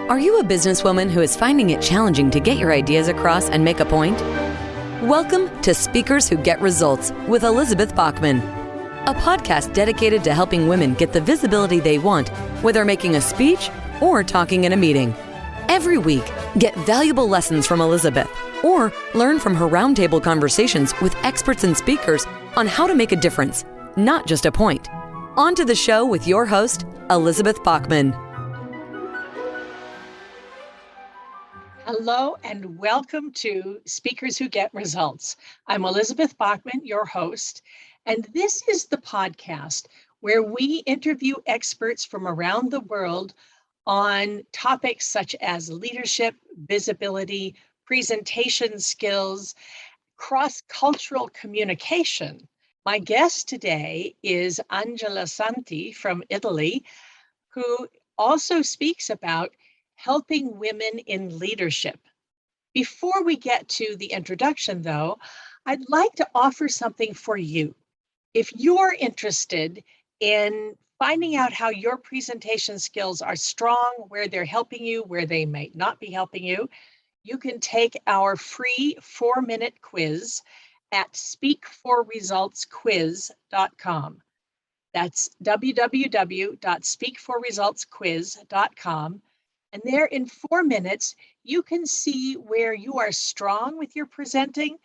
Are you a businesswoman who is finding it challenging to get your ideas across and make a point? Welcome to Speakers Who Get Results with Elizabeth Bachman, a podcast dedicated to helping women get the visibility they want, whether making a speech or talking in a meeting. Every week, get valuable lessons from Elizabeth or learn from her roundtable conversations with experts and speakers on how to make a difference, not just a point. On to the show with your host, Elizabeth Bachman. Hello and welcome to Speakers Who Get Results. I'm Elizabeth Bachman, your host, and this is the podcast where we interview experts from around the world on topics such as leadership, visibility, presentation skills, cross-cultural communication. My guest today is Angela Santi from Italy, who also speaks about helping women in leadership. Before we get to the introduction, though, I'd like to offer something for you. If you're interested in finding out how your presentation skills are strong, where they're helping you, where they might not be helping you, you can take our free 4-minute quiz at speakforresultsquiz.com. That's www.speakforresultsquiz.com. And there in 4 minutes, you can see where you are strong with your presenting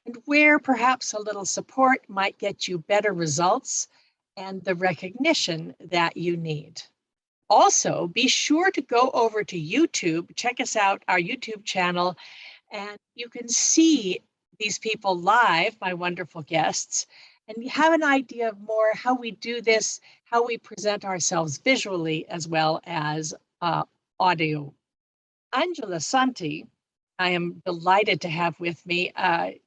and where perhaps a little support might get you better results and the recognition that you need. Also, be sure to go over to YouTube, check us out, our YouTube channel, and you can see these people live, my wonderful guests, and you have an idea of more how we do this, how we present ourselves visually as well as audio. Angela Santi, I am delighted to have with me. I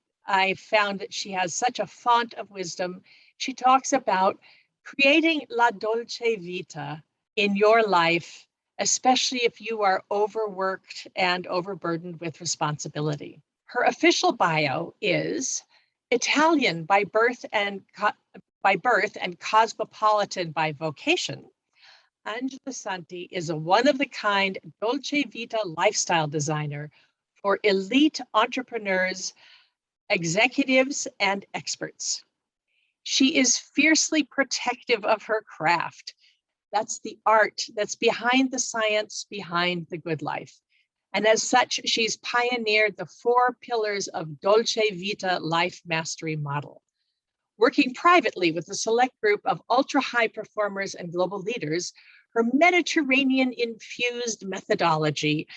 found that she has such a font of wisdom. She talks about creating la Dolce Vita in your life, especially if you are overworked and overburdened with responsibility. Her official bio is Italian by birth and cosmopolitan by vocation. Angela Santi is a one-of-the-kind Dolce Vita Lifestyle Designer for elite entrepreneurs, executives, and experts. She is fiercely protective of her craft. That's the art that's behind the science, behind the good life. And as such, she's pioneered the 4 pillars of Dolce Vita Life Mastery Model. Working privately with a select group of ultra-high performers and global leaders, her Mediterranean-infused methodology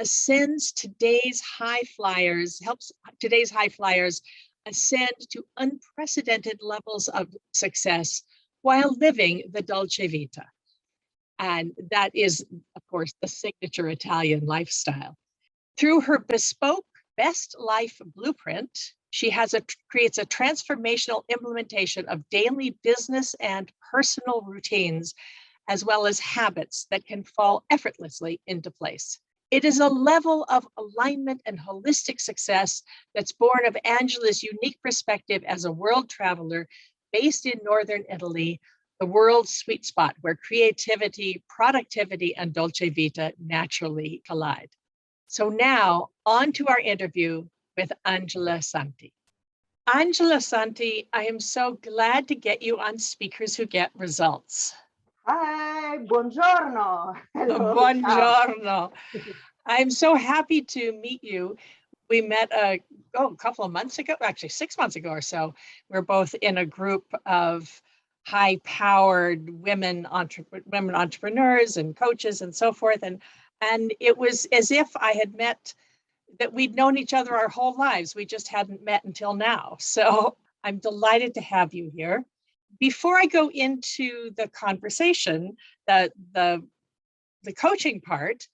helps today's high flyers ascend to unprecedented levels of success while living the Dolce Vita. And that is, of course, the signature Italian lifestyle. Through her bespoke Best Life Blueprint, she creates a transformational implementation of daily business and personal routines, as well as habits that can fall effortlessly into place. It is a level of alignment and holistic success that's born of Angela's unique perspective as a world traveler based in Northern Italy, the world's sweet spot where creativity, productivity, and Dolce Vita naturally collide. So now, on to our interview with Angela Santi. Angela Santi, I am so glad to get you on Speakers Who Get Results. Hi, buongiorno. Hello. Buongiorno. I'm so happy to meet you. We met a couple of months ago, actually 6 months ago or so. We're both in a group of high-powered women entrepreneurs and coaches and so forth. And it was as if I had met, that we'd known each other our whole lives. We just hadn't met until now. So I'm delighted to have you here. Before I go into the conversation, the coaching part,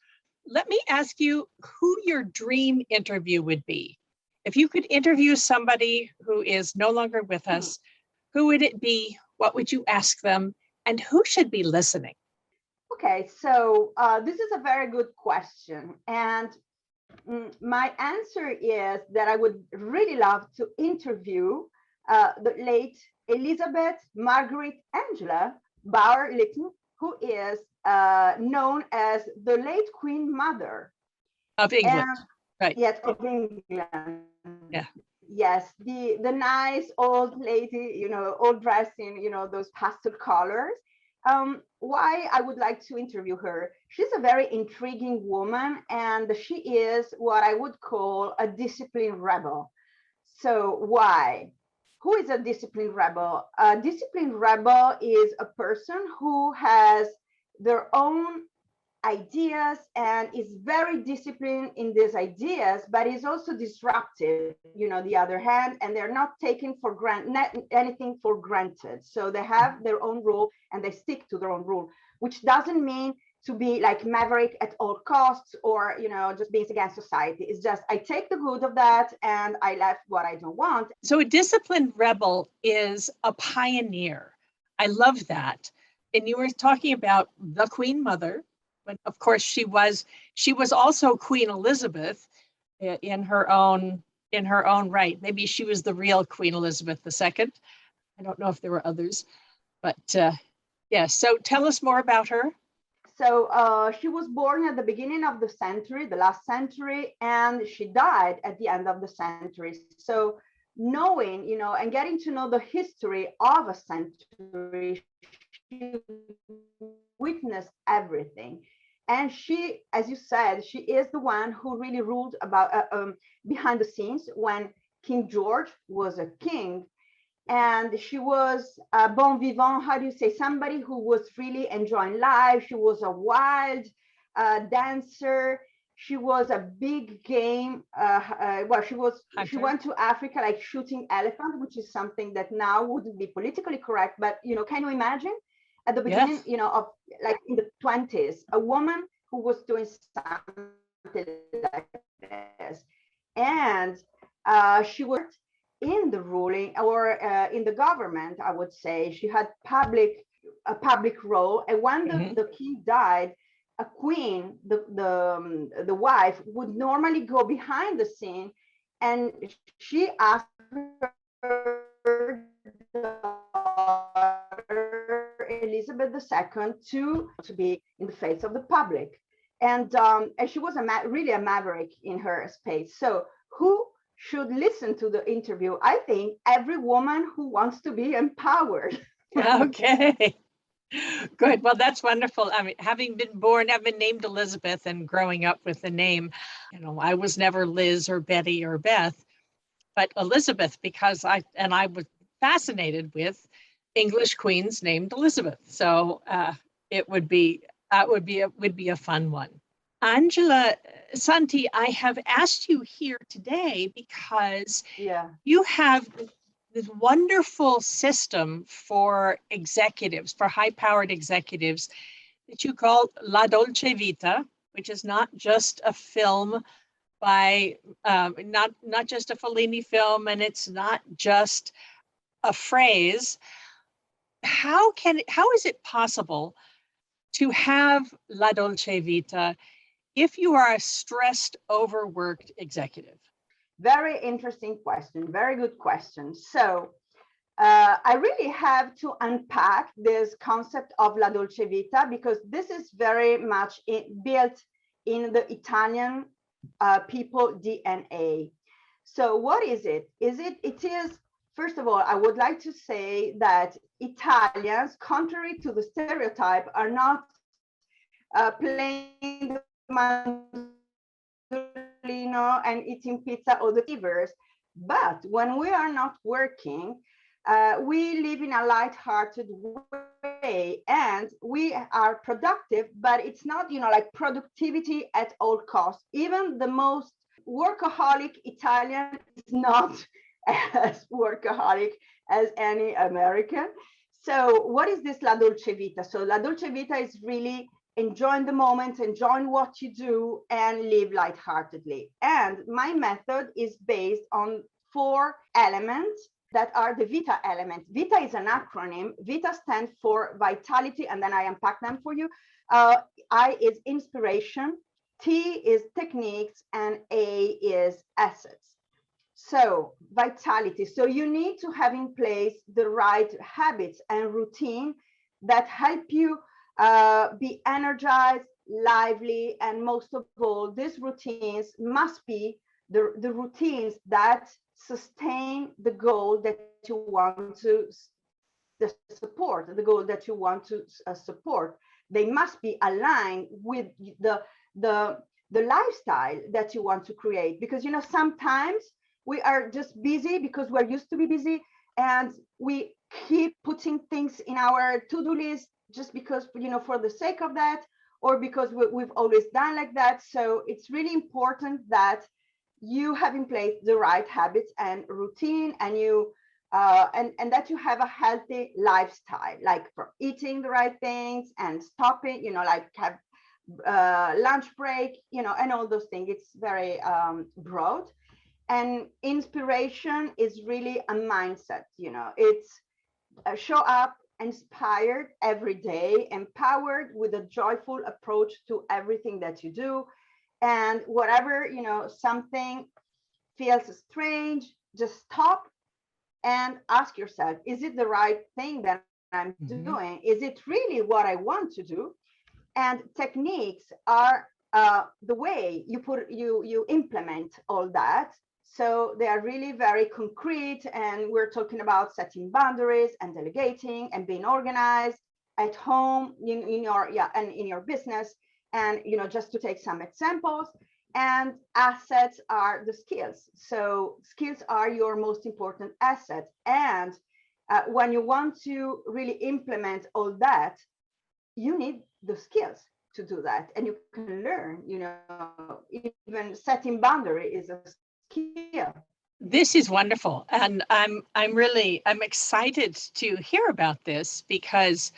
let me ask you who your dream interview would be. If you could interview somebody who is no longer with us, who would it be? What would you ask them? And who should be listening? Okay, so this is a very good question. And my answer is that I would really love to interview the late Elizabeth Margaret Angela Bauer-Litten, who is known as the late Queen Mother. Of England, right? Yes, of England. Yeah. Yes, the nice old lady, all dressed in, those pastel colors. Why I would like to interview her? She's a very intriguing woman, and she is what I would call a discipline rebel. So why? Who is a discipline rebel? A discipline rebel is a person who has their own ideas and is very disciplined in these ideas, but is also disruptive, the other hand, and they're not taking for granted anything for granted. So they have their own rule and they stick to their own rule, which doesn't mean to be like maverick at all costs or just being against society. It's just I take the good of that and I left what I don't want. So a disciplined rebel is a pioneer. I love that. And you were talking about the Queen Mother, but of course she was also Queen Elizabeth in her own right. Maybe she was the real Queen Elizabeth II. I don't know if there were others, but yeah. So tell us more about her. So she was born at the beginning of the century, the last century, and she died at the end of the century. So knowing, and getting to know the history of a century, she witnessed everything. And she, as you said, she is the one who really ruled about behind the scenes when King George was a king. And she was a bon vivant, how do you say, somebody who was really enjoying life. She was a wild dancer. She was a big game. She went to Africa like shooting elephants, which is something that now wouldn't be politically correct. But, can you imagine at the beginning, Yes. Of like in the 20s, a woman who was doing something like this. And she was in the ruling or in the government, I would say. She had a public role. And when the king died, a queen, the wife, would normally go behind the scene, and she asked her daughter, Elizabeth II, to be in the face of the public. And she was really a maverick in her space. So who should listen to the interview? I think every woman who wants to be empowered. Okay. Good. Well, that's wonderful. I mean, having been named Elizabeth and growing up with the name, I was never Liz or Betty or Beth, but Elizabeth, because I was fascinated with English queens named Elizabeth. So it would be a fun one. Angela Santi, I have asked you here today because you have this wonderful system for executives, for high-powered executives, that you call La Dolce Vita, which is not just a film by, not just a Fellini film, and it's not just a phrase. How is it possible to have La Dolce Vita if you are a stressed, overworked executive? Very interesting question. Very good question. So I really have to unpack this concept of La Dolce Vita, because this is very much built in the Italian people DNA. So what is it? It is, first of all, I would like to say that Italians, contrary to the stereotype, are not playing the mandolino and eating pizza or the fevers. But when we are not working, we live in a light-hearted way, and we are productive, but it's not, like productivity at all costs. Even the most workaholic Italian is not as workaholic as any American. So what is this La Dolce Vita? So La Dolce Vita is really enjoying the moment, enjoying what you do, and live lightheartedly. And my method is based on 4 elements that are the Vita elements. Vita is an acronym. Vita stands for vitality, and then I unpack them for you. I is inspiration, T is techniques, and A is assets. So vitality. So you need to have in place the right habits and routine that help you be energized, lively, and most of all, these routines must be the routines that sustain the goal that you want to support, the goal that you want to support. They must be aligned with the the lifestyle that you want to create, because sometimes we are just busy because we're used to be busy, and we keep putting things in our to-do list just because for the sake of that, or because we've always done like that. So it's really important that you have in place the right habits and routine, and you and that you have a healthy lifestyle, like for eating the right things and stopping, like have lunch break, and all those things. It's very broad. And inspiration is really a mindset. It's show up inspired every day, empowered with a joyful approach to everything that you do. And whatever, something feels strange, just stop and ask yourself, is it the right thing that I'm doing? Is it really what I want to do? And techniques are the way you implement all that. So they are really very concrete, and we're talking about setting boundaries and delegating and being organized at home, in your business. And just to take some examples, and assets are the skills. So skills are your most important asset. And when you want to really implement all that, you need the skills to do that, and you can learn. Even setting boundary is a skill. This is wonderful, and I'm excited to hear about this, because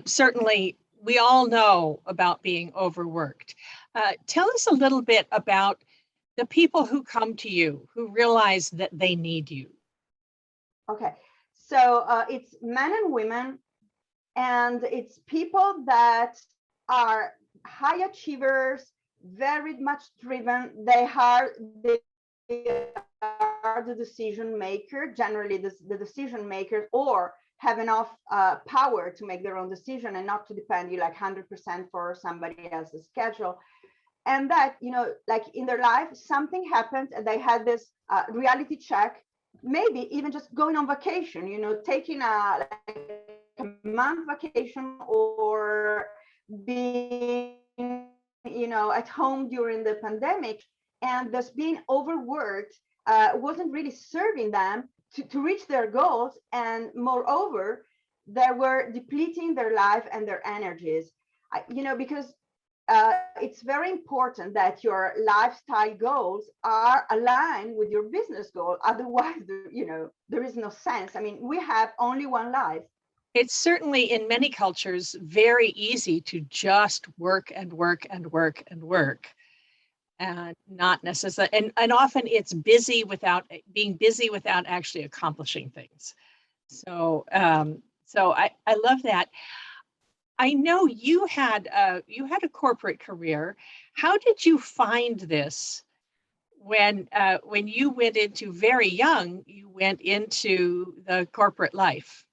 certainly we all know about being overworked. Tell us a little bit about the people who come to you who realize that they need you. Okay, so it's men and women, and it's people that are high achievers, very much driven. They are the decision maker, generally the decision makers, or have enough power to make their own decision and not to depend 100% for somebody else's schedule. And that, like in their life, something happened and they had this reality check, maybe even just going on vacation, taking a month vacation, or being at home during the pandemic, and thus being overworked wasn't really serving them to reach their goals. And moreover, they were depleting their life and their energies, because it's very important that your lifestyle goals are aligned with your business goal. Otherwise, there is no sense. I mean, we have only one life. It's certainly in many cultures very easy to just work and work and work and work, and not necessarily, and often it's being busy without actually accomplishing things. So I love that. I know you had a corporate career. How did you find this when you went into very young? You went into the corporate life.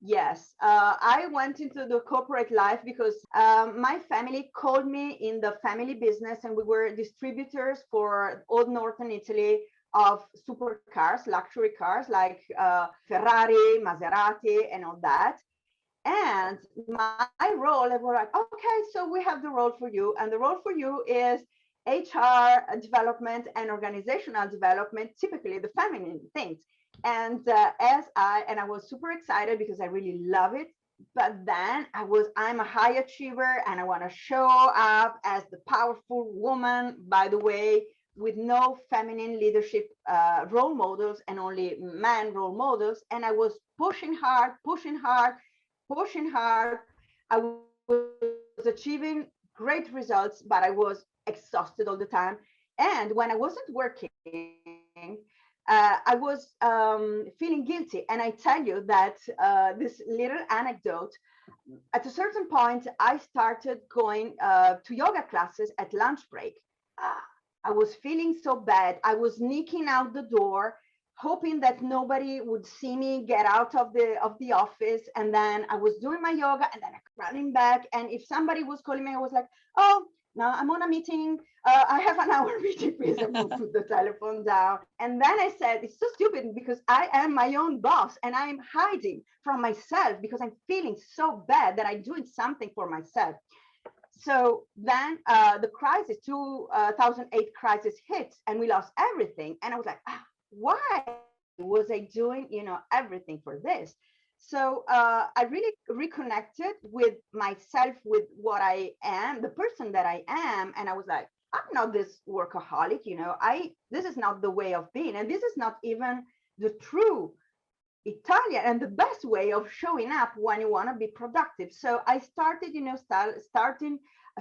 Yes, I went into the corporate life because my family called me in the family business, and we were distributors for all northern Italy of supercars, luxury cars like Ferrari, Maserati, and all that. And my role, they were like, okay, so we have the role for you, and the role for you is HR development and organizational development, typically the feminine things. And I was super excited because I really love it. But then I'm a high achiever, and I want to show up as the powerful woman, by the way, with no feminine leadership role models and only man role models. And I was pushing hard. I was achieving great results, but I was exhausted all the time. And when I wasn't working, I was feeling guilty. And I tell you that this little anecdote, at a certain point, I started going to yoga classes at lunch break. I was feeling so bad. I was sneaking out the door hoping that nobody would see me get out of the office. And then I was doing my yoga and then I running back. And if somebody was calling me, I was like, oh, now I'm on a meeting. I have an hour meeting, please. I will put the telephone down. And then I said, it's so stupid because I am my own boss and I am hiding from myself because I'm feeling so bad that I'm doing something for myself. So then the crisis, 2008 crisis hit and we lost everything. And I was like, why was I doing, everything for this? So I really reconnected with myself, with what I am, the person that I am. And I was like, I'm not this workaholic, this is not the way of being. And this is not even the true Italian and the best way of showing up when you want to be productive. So I started,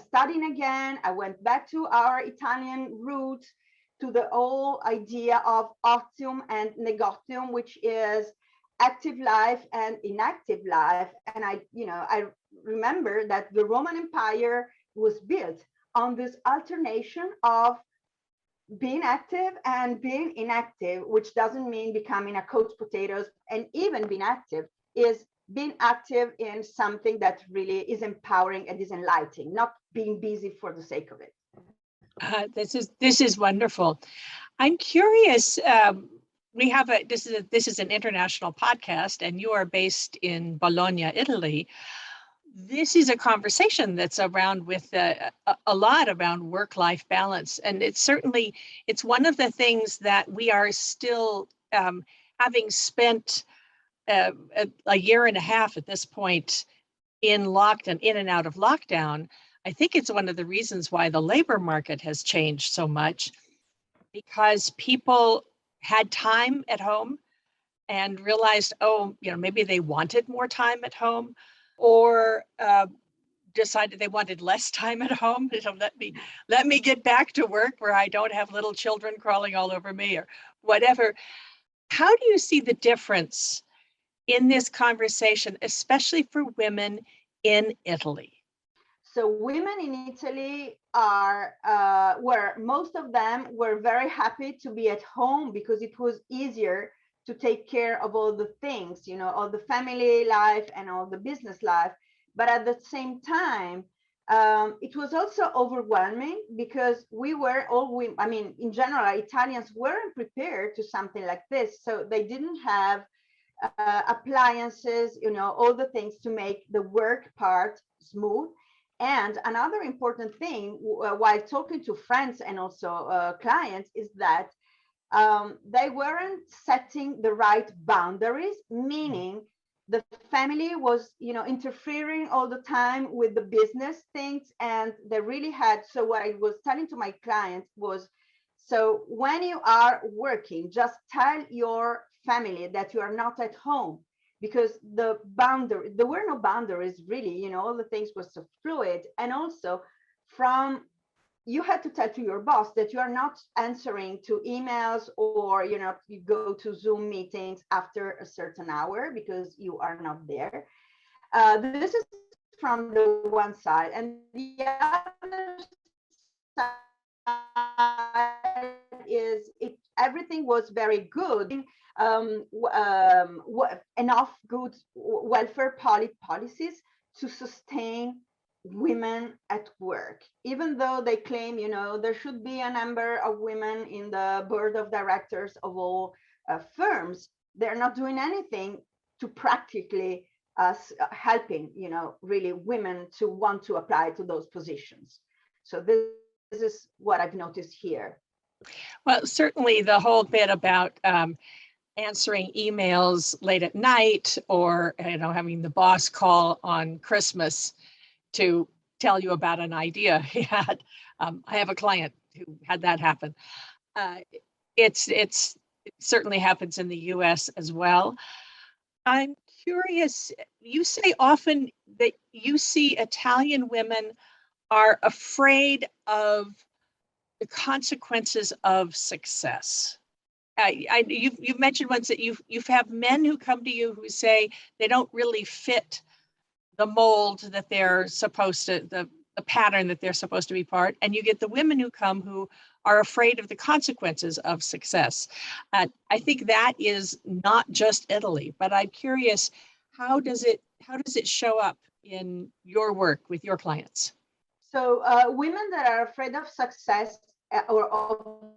studying again. I went back to our Italian roots, to the whole idea of optium and negotium, which is active life and inactive life. And I remember that the Roman Empire was built on this alternation of being active and being inactive, which doesn't mean becoming a couch potatoes. And even being active is being active in something that really is empowering and is enlightening, not being busy for the sake of it. This is wonderful. I'm curious. This is an international podcast, and you are based in Bologna, Italy. This is a conversation that's around with a lot around work-life balance, and it's one of the things that we are still having spent a year and a half at this point in and out of lockdown. I think it's one of the reasons why the labor market has changed so much, because people had time at home and realized, maybe they wanted more time at home, or decided they wanted less time at home. Let me get back to work where I don't have little children crawling all over me or whatever. How do you see the difference in this conversation, especially for women in Italy? So women in Italy were most of them were very happy to be at home because it was easier to take care of all the things, all the family life and all the business life. But at the same time, it was also overwhelming because in general, Italians weren't prepared to something like this. So they didn't have appliances, all the things to make the work part smooth. And another important thing while talking to friends and also clients is that they weren't setting the right boundaries, meaning the family was, interfering all the time with the business things. And they really had, so what I was telling to my clients was, so when you are working, just tell your family that you are not at home, because there were no boundaries really, all the things were so fluid. And also you had to tell to your boss that you are not answering to emails or, you go to Zoom meetings after a certain hour because you are not there. This is from the one side. And the other side is everything was very good. Enough good welfare policies to sustain women at work, even though they claim, there should be a number of women in the board of directors of all firms. They're not doing anything to practically helping, really women to want to apply to those positions. So this is what I've noticed here. Well, certainly the whole bit about answering emails late at night, or having the boss call on Christmas to tell you about an idea he had. I have a client who had that happen. It certainly happens in the US as well. I'm curious, you say often that you see Italian women are afraid of the consequences of success. You've mentioned once that you have men who come to you who say they don't really fit the mold that they're supposed to, the pattern that they're supposed to be part, and you get the women who come who are afraid of the consequences of success. I think that is not just Italy, but I'm curious, how does it show up in your work with your clients? So women that are afraid of success or of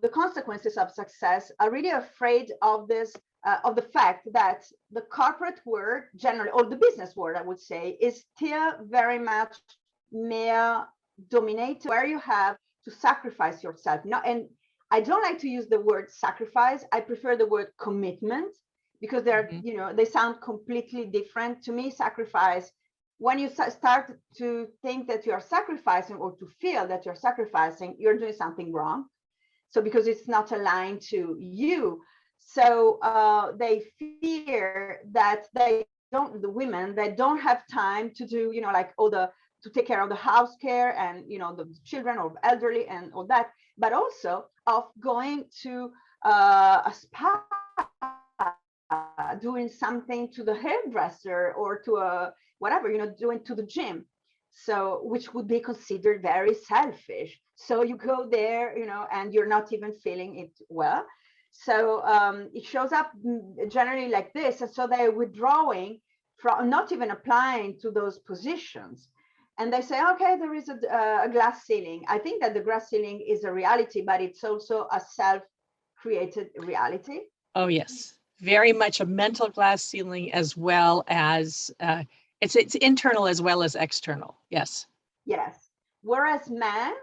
the consequences of success are really afraid of this, of the fact that the corporate world generally, or the business world, I would say, is still very much male dominated, where you have to sacrifice yourself. No, and I don't like to use the word sacrifice. I prefer the word commitment, because they're, they sound completely different. To me, sacrifice, when you start to think that you are sacrificing, or to feel that you're sacrificing, you're doing something wrong. So because it's not aligned to you. So they fear that the women, they don't have time to do, like to take care of the house care and, the children or elderly and all that, but also of going to a spa, doing something to the hairdresser, or to a whatever, doing to the gym. So, which would be considered very selfish. So you go there, and you're not even feeling it well. So it shows up generally like this. And so they're withdrawing from, not even applying to those positions. And they say, okay, there is a glass ceiling. I think that the glass ceiling is a reality, but it's also a self-created reality. Oh, yes. Very much a mental glass ceiling, as well as it's internal as well as external. Yes. Yes. Whereas men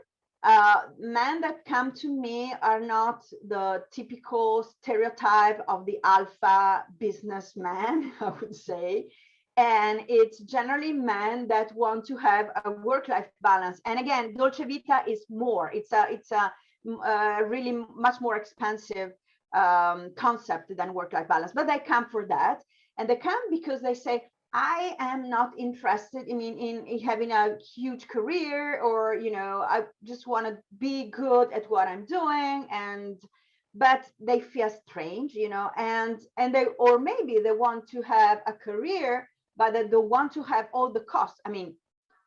that come to me are not the typical stereotype of the alpha businessman, I would say. And it's generally men that want to have a work-life balance. And again, Dolce Vita is more. It's a really much more expensive concept than work-life balance. But they come for that, and they come because they say, I am not interested in having a huge career, or I just want to be good at what I'm doing, but they feel strange, and they, or maybe they want to have a career, but they don't want to have all the costs. I mean,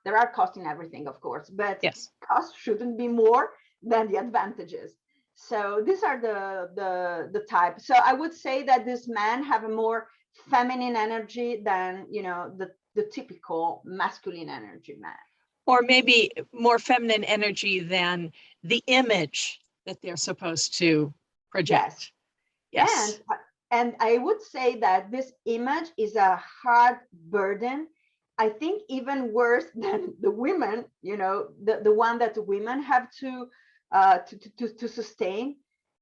there are costs in everything, of course, but yes, costs shouldn't be more than the advantages. So these are the type. So I would say that these men have a more feminine energy than the typical masculine energy man, or maybe more feminine energy than the image that they're supposed to project. Yes. And I would say that this image is a hard burden, I think, even worse than the women, the one that the women have to sustain,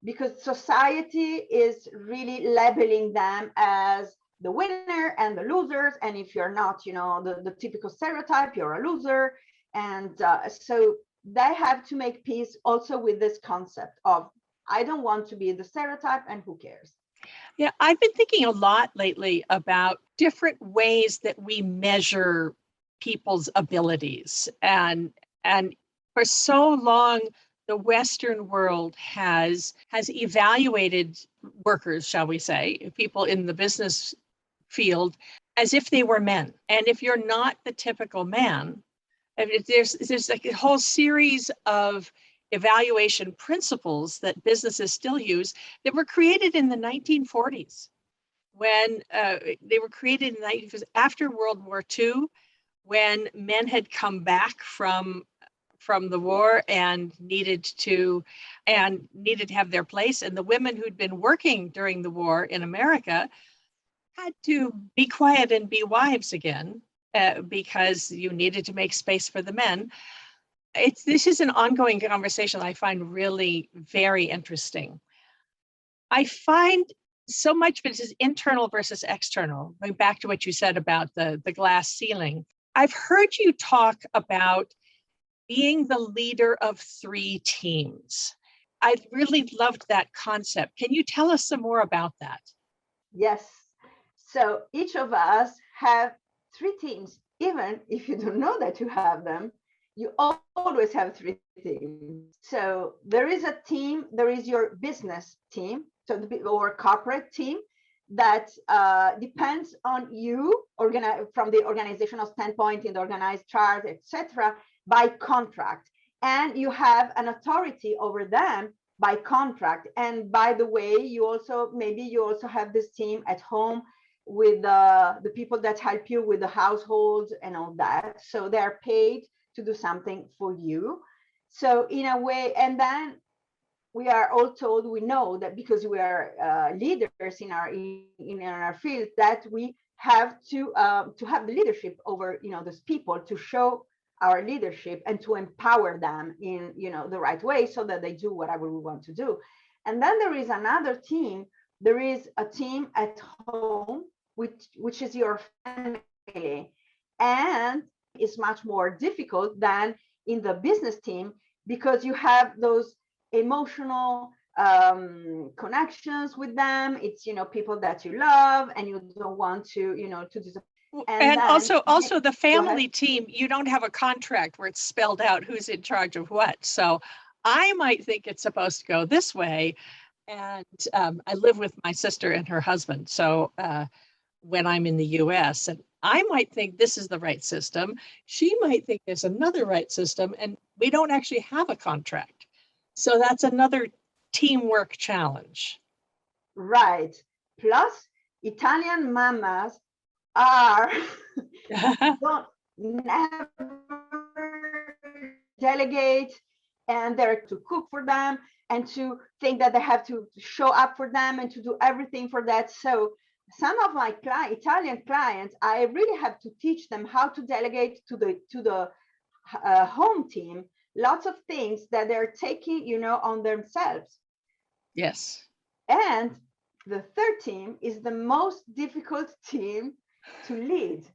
because society is really labeling them as the winner and the losers. And if you're not, the typical stereotype, you're a loser. And so they have to make peace also with this concept of, I don't want to be the stereotype, and who cares? Yeah, I've been thinking a lot lately about different ways that we measure people's abilities. And for so long, the Western world has evaluated workers, shall we say, people in the business field, as if they were men. And if you're not the typical man, there's like a whole series of evaluation principles that businesses still use that were created in the 1940s, when they were created in after World War II, when men had come back from the war and needed to have their place, and the women who'd been working during the war in America had to be quiet and be wives again, because you needed to make space for the men. This is an ongoing conversation I find really very interesting. I find so much of it is internal versus external. Going back to what you said about the glass ceiling, I've heard you talk about being the leader of 3 teams. I really loved that concept. Can you tell us some more about that? Yes. So each of us have 3 teams. Even if you don't know that you have them, you always have 3 teams. So there is a team, there is your business team, or corporate team, that depends on you, from the organizational standpoint, in the organized chart, etc. by contract, and you have an authority over them by contract. And by the way, you also have this team at home with the people that help you with the household and all that. So they're paid to do something for you. So in a way, and then we are all told, we know that because we are leaders in our field, that we have to have the leadership over those people, to show our leadership and to empower them in the right way so that they do whatever we want to do. And then there is another team. There is a team at home, which is your family, and it's much more difficult than in the business team, because you have those emotional connections with them. It's people that you love, and you don't want to to disappoint. And also the family team, you don't have a contract where it's spelled out who's in charge of what. So I might think it's supposed to go this way. And I live with my sister and her husband. So when I'm in the US, and I might think this is the right system, she might think there's another right system, and we don't actually have a contract. So that's another teamwork challenge. Right. Plus, Italian mamas are don't never delegate, and they're to cook for them and to think that they have to show up for them and to do everything for that. So some of my Italian clients, I really have to teach them how to delegate to the home team lots of things that they're taking on themselves. Yes. And the third team is the most difficult team to lead,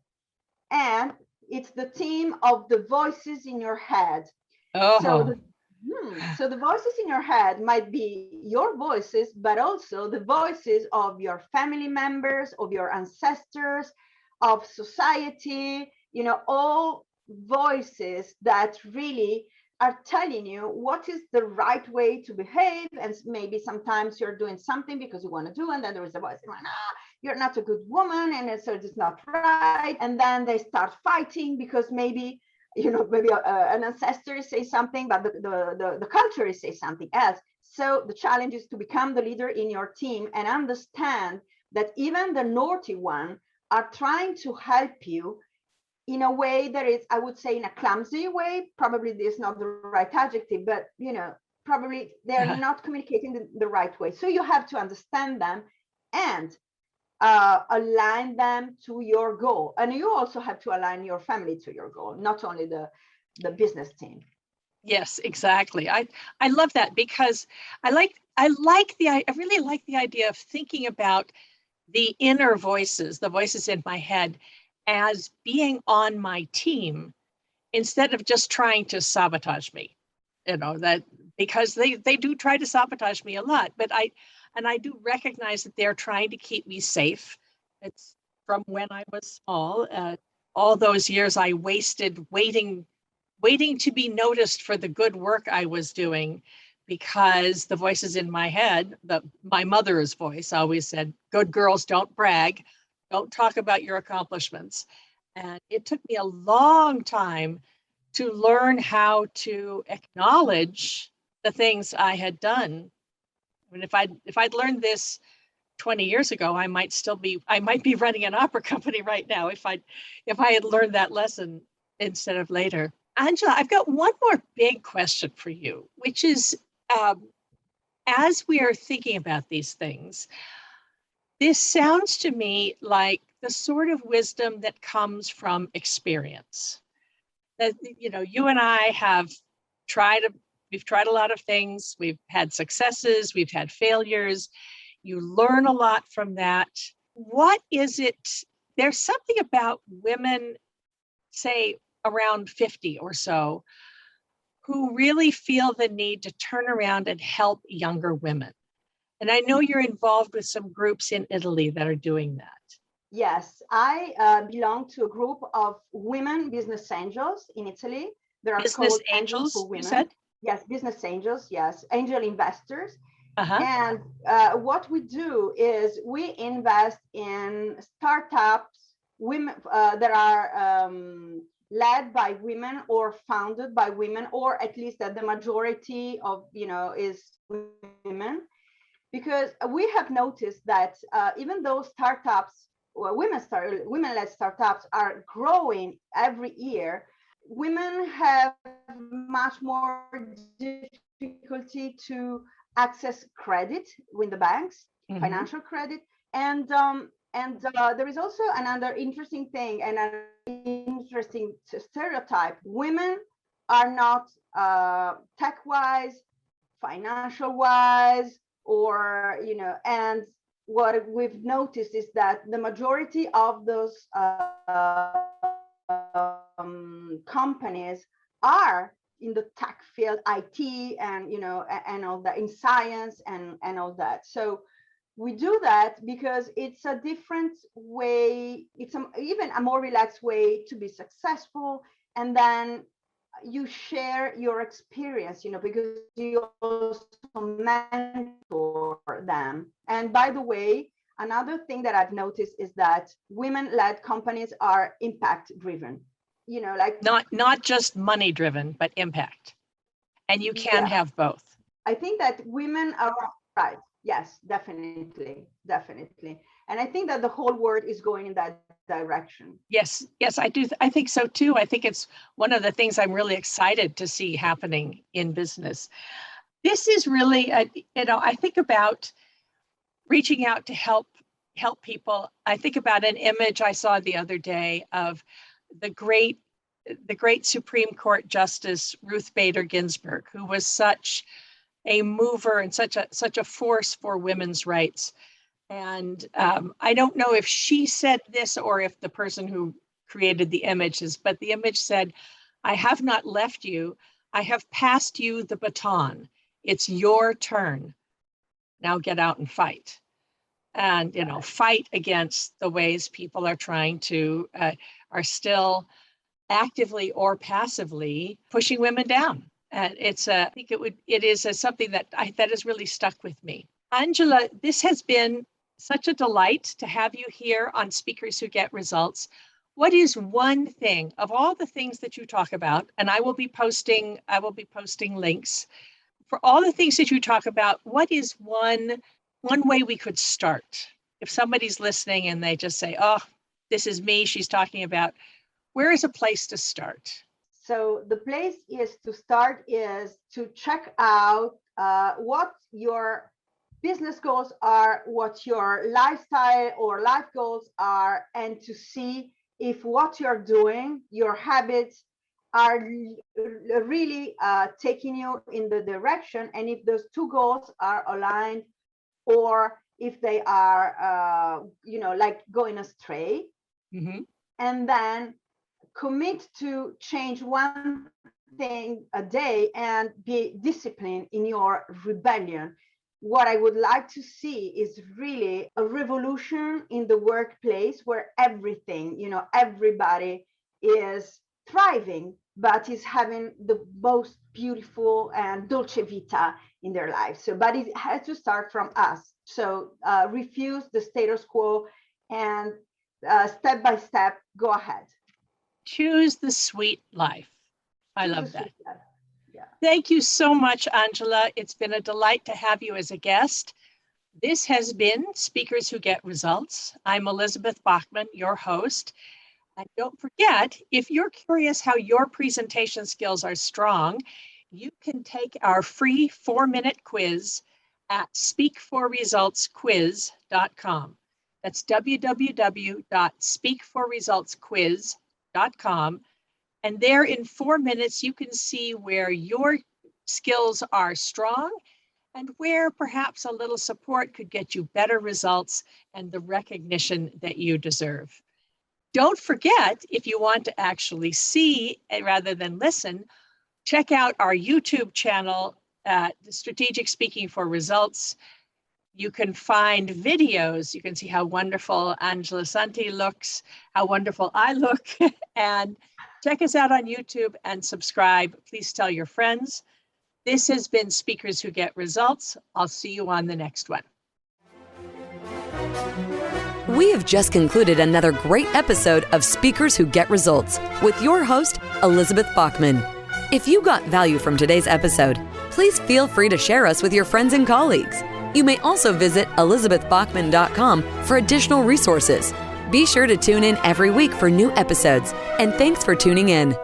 and it's the team of the voices in your head. Oh. So the voices in your head might be your voices, but also the voices of your family members, of your ancestors, of society, all voices that really are telling you what is the right way to behave. And maybe sometimes you're doing something because you want to do, and then there is a voice, you're not a good woman, and so it's not right. And then they start fighting because maybe an ancestor says something, but the culture says something else. So the challenge is to become the leader in your team and understand that even the naughty one are trying to help you in a way that is, I would say, in a clumsy way. Probably this is not the right adjective, but probably they're not communicating the right way. So you have to understand them and align them to your goal. And you also have to align your family to your goal, not only the business team. Yes, exactly. I love that, because I really like the idea of thinking about the inner voices, the voices in my head, as being on my team instead of just trying to sabotage me. That because they do try to sabotage me a lot, but I do recognize that they're trying to keep me safe. It's from when I was small. All those years I wasted waiting to be noticed for the good work I was doing, because the voices in my head, my mother's voice always said, good girls don't brag, don't talk about your accomplishments. And it took me a long time to learn how to acknowledge the things I had done. I mean, if I'd learned this 20 years ago, I might be running an opera company right now if I had learned that lesson instead of later. Angela, I've got one more big question for you, which is, as we are thinking about these things, this sounds to me like the sort of wisdom that comes from experience. That, you and I we've tried a lot of things. We've had successes, we've had failures. You learn a lot from that. What is it? There's something about women, say around 50 or so, who really feel the need to turn around and help younger women. And I know you're involved with some groups in Italy that are doing that. Yes, I belong to a group of women business angels in Italy. There are business angels for women. You said? Yes, business angels. Yes, angel investors. Uh-huh. And what we do is we invest in startups, women that are led by women or founded by women, or at least that the majority of, is women. Because we have noticed that even though startups, or women-led startups are growing every year, women have much more difficulty to access credit with the banks, financial credit. And there is also another interesting thing and an interesting stereotype. Women are not tech-wise, financial-wise, or, and what we've noticed is that the majority of those companies are in the tech field, IT, and and all that, in science and all that. So we do that because it's a different way. It's even a more relaxed way to be successful. And then you share your experience, because you also mentor them. And by the way, another thing that I've noticed is that women-led companies are impact driven, like not just money driven, but impact. And you can have both. I think that women are right. Yes, definitely. And I think that the whole world is going in that direction. Yes, I do. I think so too. I think it's one of the things I'm really excited to see happening in business. This is really, I think about reaching out to help people. I think about an image I saw the other day of the great Supreme Court Justice Ruth Bader Ginsburg, who was such a mover and such a force for women's rights. And I don't know if she said this or if the person who created the images, but the image said, "I have not left you. I have passed you the baton. It's your turn. Now get out and fight." And, fight against the ways people are trying to, are still actively or passively pushing women down. And I think it is something that has really stuck with me. Angela, this has been such a delight to have you here on Speakers Who Get Results. What is one thing of all the things that you talk about, and I will be posting links for all the things that you talk about. What is one way we could start? If somebody's listening and they just say, "Oh, this is me, she's talking about," where is a place to start? So the place is to start is to check out what your business goals are, what your lifestyle or life goals are, and to see if what you're doing, your habits, are really taking you in the direction, and if those two goals are aligned, or if they are, like going astray. And then commit to change one thing a day and be disciplined in your rebellion. What I would like to see is really a revolution in the workplace where everything, everybody is thriving, but is having the most beautiful and Dolce Vita in their life. So, but it has to start from us. So refuse the status quo and step by step, go ahead. Choose the sweet life. I love that. Yeah. Thank you so much, Angela. It's been a delight to have you as a guest. This has been Speakers Who Get Results. I'm Elizabeth Bachman, your host. And don't forget, if you're curious how your presentation skills are strong, you can take our free 4-minute quiz at speakforresultsquiz.com. That's www.speakforresultsquiz.com. And there in 4 minutes, you can see where your skills are strong and where perhaps a little support could get you better results and the recognition that you deserve. Don't forget, if you want to actually see rather than listen, check out our YouTube channel at Strategic Speaking for Results. You can find videos. You can see how wonderful Angela Santi looks, how wonderful I look, and check us out on YouTube and subscribe. Please tell your friends. This has been Speakers Who Get Results. I'll see you on the next one. We have just concluded another great episode of Speakers Who Get Results with your host, Elizabeth Bachman. If you got value from today's episode, please feel free to share us with your friends and colleagues. You may also visit elizabethbachman.com for additional resources. Be sure to tune in every week for new episodes, and thanks for tuning in.